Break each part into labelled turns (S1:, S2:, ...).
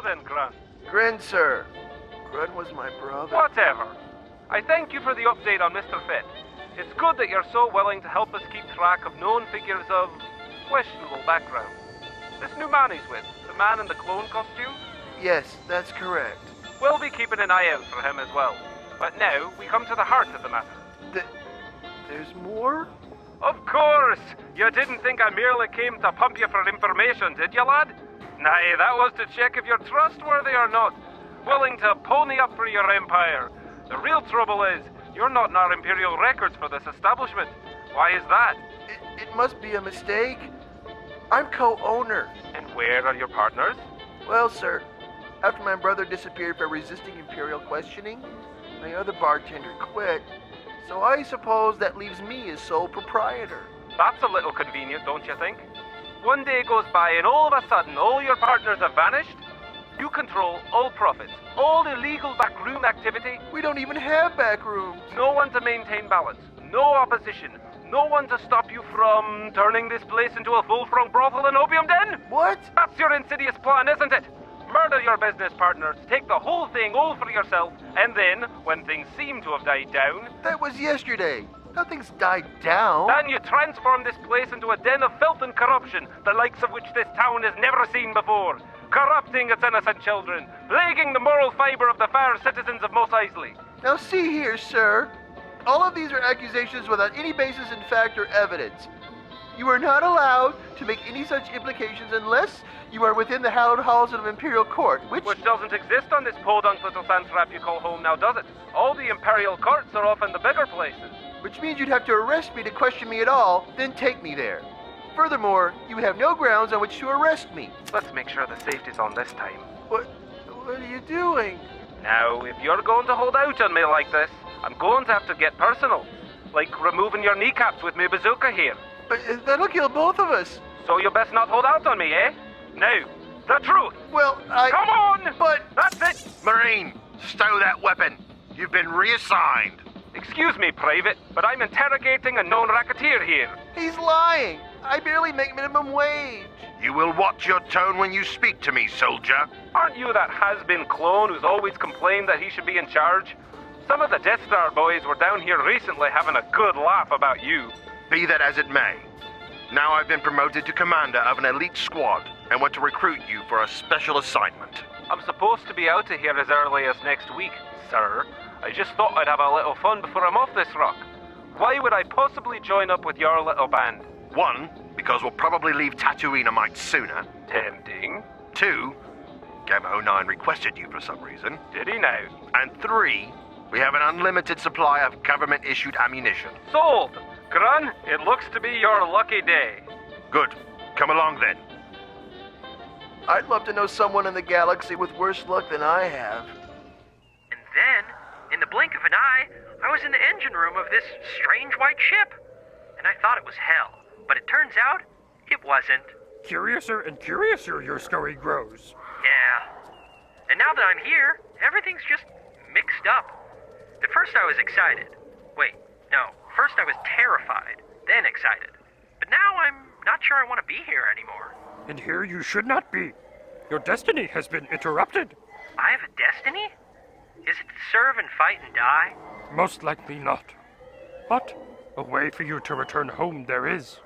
S1: Now then, Grun.
S2: Grin, sir. Grun was my brother.
S1: Whatever. I thank you for the update on Mr. Fit. It's good that you're so willing to help us keep track of known figures of questionable background. This new man he's with, the man in the clone costume?
S2: Yes, that's correct.
S1: We'll be keeping an eye out for him as well. But now, we come to the heart of the matter.
S2: There's more?
S1: Of course! You didn't think I merely came to pump you for information, did you, lad? Nay, that was to check if you're trustworthy or not. Willing to pony up for your empire. The real trouble is, you're not in our imperial records for this establishment. Why is that?
S2: It must be a mistake. I'm co-owner.
S1: And where are your partners?
S2: Well, sir, after my brother disappeared for resisting imperial questioning, my other bartender quit. So I suppose that leaves me as sole proprietor.
S1: That's a little convenient, don't you think? One day goes by and all of a sudden all your partners have vanished. You control all profits, all illegal backroom activity.
S2: We don't even have back rooms.
S1: No one to maintain balance, no opposition, no one to stop you from turning this place into a full-front brothel and opium den?
S2: What?
S1: That's your insidious plan, isn't it? Murder your business partners, take the whole thing all for yourself, and then, when things seem to have died down...
S2: That was yesterday. Nothing's died down.
S1: Then you transform this place into a den of filth and corruption, the likes of which this town has never seen before. Corrupting its innocent children, plaguing the moral fiber of the fair citizens of Mos Eisley.
S2: Now see here, sir. All of these are accusations without any basis in fact or evidence. You are not allowed to make any such implications unless you are within the hallowed halls of Imperial Court, which
S1: doesn't exist on this podunk little sandtrap you call home now, does it? All the Imperial courts are off in the bigger places.
S2: Which means you'd have to arrest me to question me at all, then take me there. Furthermore, you would have no grounds on which to arrest me.
S1: Let's make sure the safety's on this time.
S2: What are you doing?
S1: Now, if you're going to hold out on me like this, I'm going to have to get personal. Like removing your kneecaps with my bazooka here.
S2: But that'll kill both of us.
S1: So you best not hold out on me, eh? Now, the truth.
S2: Well,
S1: Come on!
S2: But...
S1: That's it!
S3: Marine, stow that weapon. You've been reassigned.
S1: Excuse me, Private, but I'm interrogating a known racketeer here.
S2: He's lying. I barely make minimum wage.
S3: You will watch your tone when you speak to me, soldier.
S1: Aren't you that has-been clone who's always complained that he should be in charge? Some of the Death Star boys were down here recently having a good laugh about you.
S3: Be that as it may. Now I've been promoted to commander of an elite squad and want to recruit you for a special assignment.
S1: I'm supposed to be out of here as early as next week, sir. I just thought I'd have a little fun before I'm off this rock. Why would I possibly join up with your little band?
S3: 1, because we'll probably leave Tatooine a mite sooner.
S1: Tempting.
S3: 2, Gamma 09 requested you for some reason.
S1: Did he now?
S3: And 3, we have an unlimited supply of government-issued ammunition.
S1: Sold! Grun, it looks to be your lucky day.
S3: Good. Come along then.
S2: I'd love to know someone in the galaxy with worse luck than I have.
S4: And then, in the blink of an eye, I was in the engine room of this strange white ship. And I thought it was hell, but it turns out it wasn't.
S5: Curiouser and curiouser your story grows.
S4: Yeah. And now that I'm here, everything's just mixed up. At first I was excited. Wait, no. First I was terrified, then excited. But now I'm not sure I want to be here anymore.
S5: And here you should not be. Your destiny has been interrupted.
S4: I have a destiny? Is it to serve and fight and die?
S5: Most likely not. But a way for you to return home there is.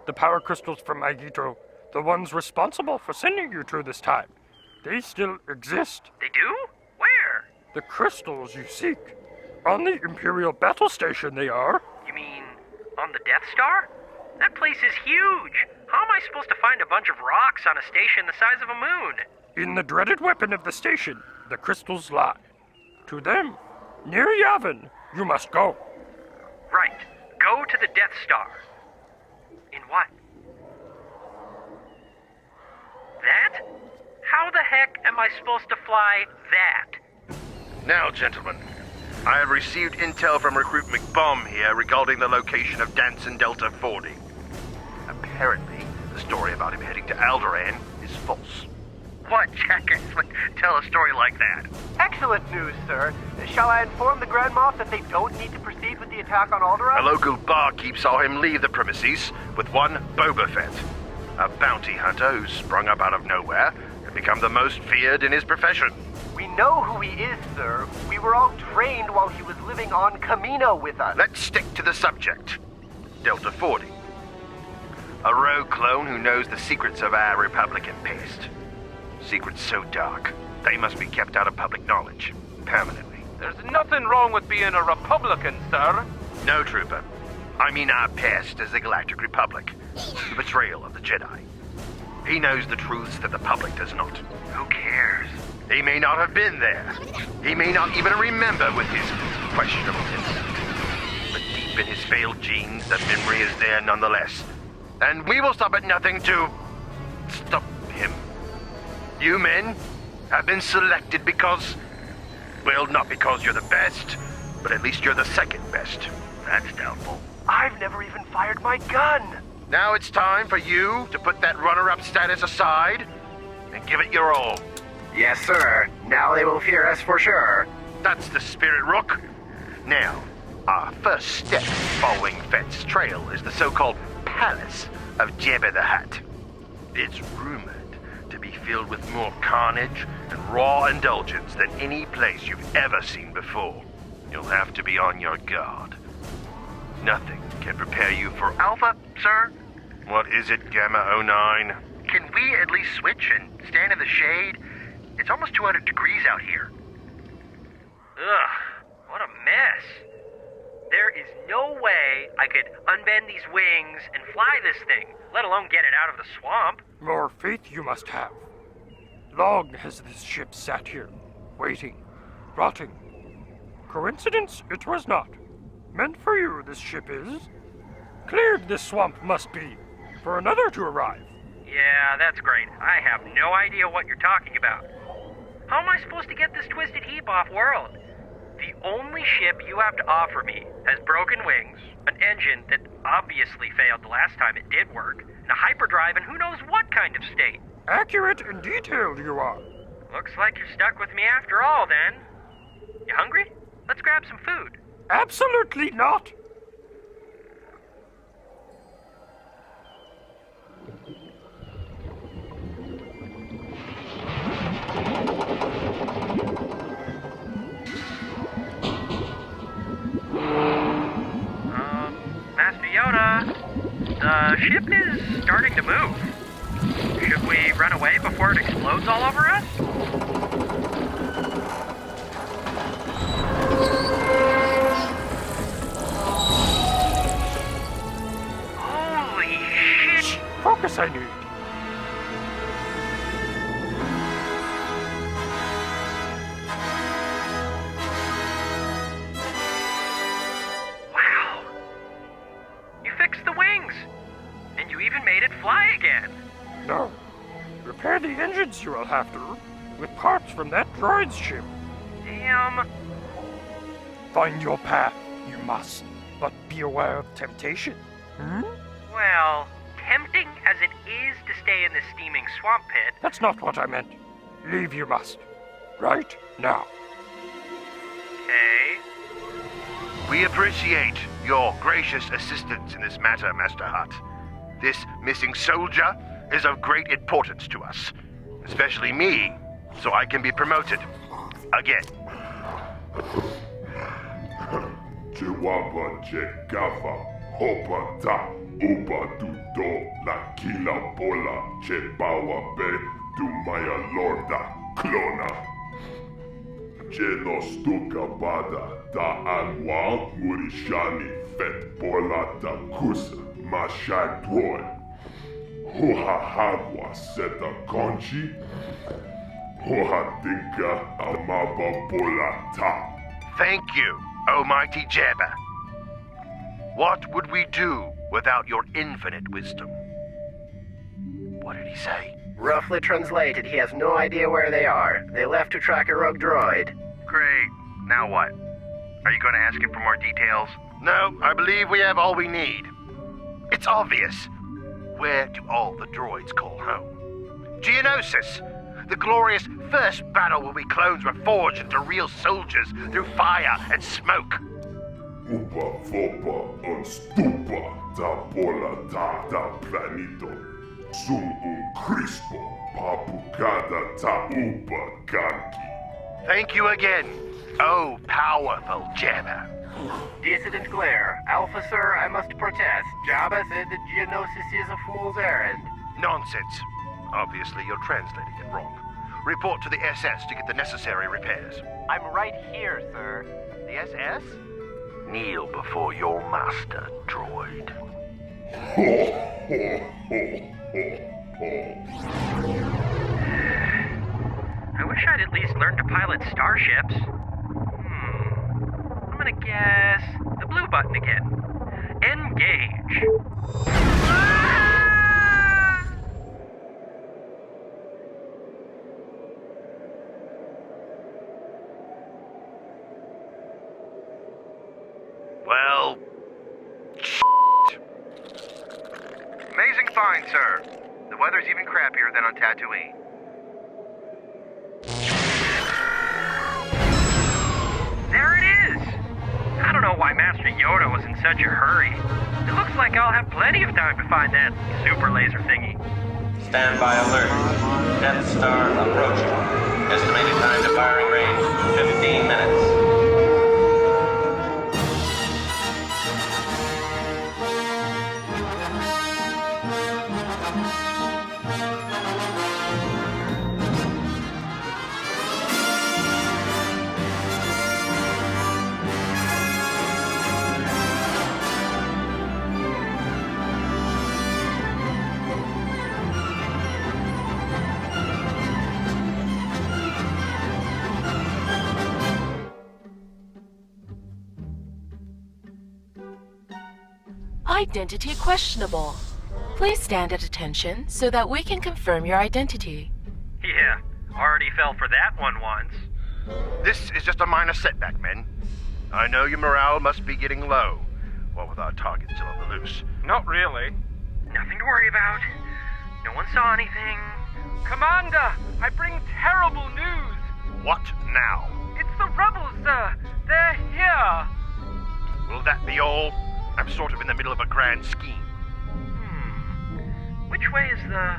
S5: The power crystals from Magito, the ones responsible for sending you through this time, they still exist.
S4: They do? Where?
S5: The crystals you seek. On the Imperial battle station they are.
S4: You mean on the Death Star? That place is huge. How am I supposed to find a bunch of rocks on a station the size of a moon?
S5: In the dreaded weapon of the station, the crystals lie. To them, near Yavin, you must go.
S4: Right. Go to the Death Star. In what? That? How the heck am I supposed to fly that?
S3: Now, gentlemen, I have received intel from Recruit McBomb here regarding the location of Danson Delta 40. Apparently, the story about him heading to Alderaan is false.
S4: What jackets would tell a story like that?
S6: Excellent news, sir. Shall I inform the Grand Moff that they don't need to proceed with the attack on Alderaan?
S3: A local barkeep saw him leave the premises with one Boba Fett, a bounty hunter who sprung up out of nowhere and become the most feared in his profession.
S6: We know who he is, sir. We were all trained while he was living on Camino with us.
S3: Let's stick to the subject. Delta 40. A rogue clone who knows the secrets of our Republican past. Secrets so dark, they must be kept out of public knowledge, permanently.
S1: There's nothing wrong with being a Republican, sir.
S3: No, Trooper. I mean our past as the Galactic Republic. The betrayal of the Jedi. He knows the truths that the public does not. Who cares? He may not have been there. He may not even remember with his questionable intellect. But deep in his failed genes, the memory is there nonetheless. And we will stop at nothing to stop him. You men have been selected because, well, not because you're the best, but at least you're the second best. That's doubtful.
S6: I've never even fired my gun.
S3: Now it's time for you to put that runner-up status aside and give it your all.
S6: Yes, sir. Now they will fear us for sure.
S3: That's the spirit, Rook. Now, our first step following Fett's trail is the so-called Palace of Jabba the Hutt. It's rumored to be filled with more carnage and raw indulgence than any place you've ever seen before. You'll have to be on your guard. Nothing can prepare you for Alpha, sir. What is it, Gamma 09? Can we at least switch and stand in the shade? It's almost 200 degrees out here.
S4: Ugh, what a mess. There is no way I could unbend these wings and fly this thing, let alone get it out of the swamp.
S5: More faith you must have. Long has this ship sat here, waiting, rotting. Coincidence it was not. Meant for you, this ship is. Cleared this swamp must be, for another to arrive.
S4: Yeah, that's great. I have no idea what you're talking about. How am I supposed to get this twisted heap off world? The only ship you have to offer me has broken wings, an engine that obviously failed the last time it did work, and a hyperdrive in who knows what kind of state.
S5: Accurate and detailed you are.
S4: Looks like you're stuck with me after all, then. You hungry? Let's grab some food.
S5: Absolutely not.
S4: Master Yoda, the ship is starting to move. Should we run away before it explodes all over us? Holy shit!
S5: Focus, I need.
S4: Wow! You fixed the wings! And you even made it fly again!
S5: No. Repair the engines you will have to, with parts from that droid's ship.
S4: Damn!
S5: Find your path, you must, but be aware of temptation.
S4: Well, tempting as it is to stay in this steaming swamp pit,
S5: That's not what I meant. Leave you must. Right now.
S4: okay?
S3: We appreciate your gracious assistance in this matter, Master Hutt. This missing soldier is of great importance to us, especially me, so I can be promoted. Again.
S7: Chihuahua Chegava, Hopata, Uba Dudo, La Kila Bola, Chebawa Be, Dumaya Lorda, Clona. Genostuka Bada, Da Anwa, Murishani, Fet Bola Da Kusa, Mashai Droid. Hoha Hagwa Seta Conchi, Hoha Dinka, Amaba Bola Ta.
S3: Thank you, Almighty Jabba. What would we do without your infinite wisdom? What did he say?
S6: Roughly translated, he has no idea where they are. They left to track a rogue droid.
S3: Great. Now what? Are you going to ask him for more details? No, I believe we have all we need. It's obvious. Where do all the droids call home? Geonosis! The glorious first battle where we clones were forged into real soldiers through fire and smoke.
S7: Upa Fopa Unstupa Da Bola Da Da Planito Sum Crispo Papukada Taupa Kanki.
S3: Thank you again, oh powerful Jabba.
S6: Dissident Glare. Alpha, sir, I must protest. Jabba said that Geonosis is a fool's errand.
S3: Nonsense. Obviously, you're translating it wrong. Report to the SS to get the necessary repairs.
S6: I'm right here, sir.
S2: The SS?
S3: Kneel before your master, droid.
S4: I wish I'd at least learned to pilot starships. I'm gonna guess the blue button again. Engage.
S3: Well, amazing find, sir. The weather's even crappier than on Tatooine.
S4: There it is! I don't know why Master Yoda was in such a hurry. It looks like I'll have plenty of time to find that super laser thingy.
S8: Standby alert. Death Star approaching. Estimated time to firing range, 15 minutes.
S9: Identity questionable. Please stand at attention so that we can confirm your identity.
S4: Yeah, already fell for that one once.
S3: This is just a minor setback, men. I know your morale must be getting low. What with our target still on the loose.
S1: Not really.
S4: Nothing to worry about. No one saw anything.
S1: Commander, I bring terrible news.
S3: What now?
S1: It's the rebels, sir. They're here.
S3: Will that be all? I'm sort of in the middle of a grand scheme.
S4: Which way is the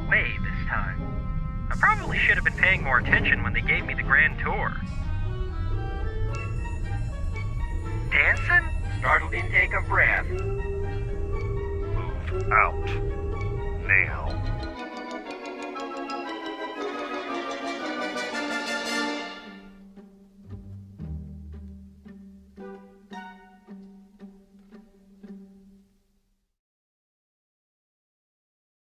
S4: way this time? I probably should have been paying more attention when they gave me the grand tour.
S6: Dancing? Startled intake of breath.
S3: Move out. Now.